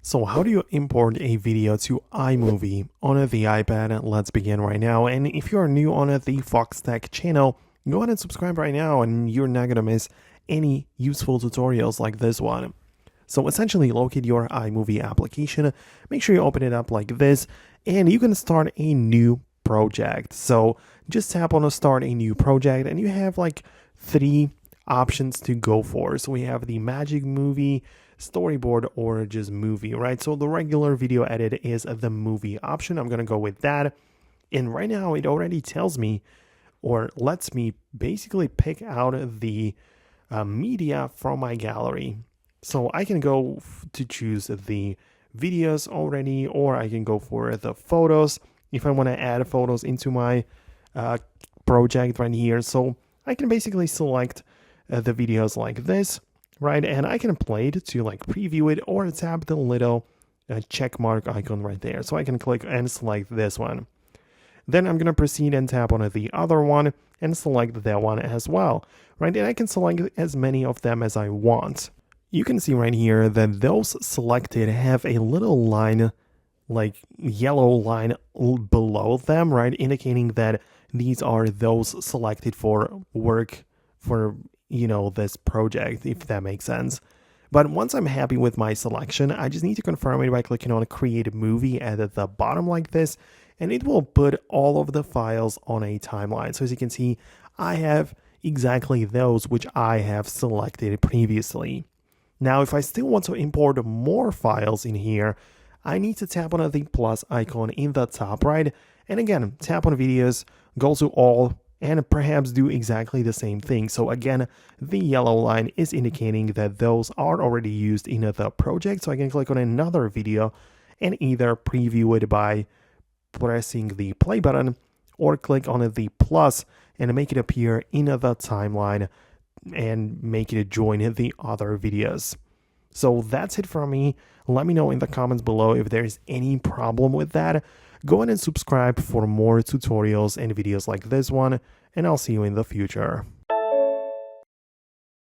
So how do you import a video to iMovie on the iPad? Let's begin right now. And if you are new on the Foxtecc channel, go ahead and subscribe right now and you're not going to miss any useful tutorials like this one. So essentially locate your iMovie application, make sure you open it up like this, and you can start a new project. So just tap on start a new project and you have like three options to go for. So we have the magic movie, storyboard, or just movie, right? So the regular video edit is the movie option. I'm going to go with that. And right now it already tells me or lets me basically pick out the media from my gallery. So I can go to choose the videos already, or I can go for the photos if I want to add photos into my project right here. So I can basically select the videos like this, right? And I can play it to like preview it or tap the little check mark icon right there. So I can click and select this one. Then I'm going to proceed and tap on the other one and select that one as well, right? And I can select as many of them as I want. You can see right here that those selected have a little line, like yellow line below them, right? Indicating that these are those selected for work for, this project, if that makes sense. But once I'm happy with my selection, I just need to confirm it by clicking on create movie at the bottom like this, and it will put all of the files on a timeline. So as you can see, I have exactly those which I have selected previously. Now, if I still want to import more files in here, I need to tap on the plus icon in the top right. And again, tap on videos, go to all, and perhaps do exactly the same thing. So again, the yellow line is indicating that those are already used in the project. So I can click on another video and either preview it by pressing the play button or click on the plus and make it appear in the timeline and make it join the other videos. So that's it from me. Let me know in the comments below if there's any problem with that. Go ahead and subscribe for more tutorials and videos like this one, and I'll see you in the future.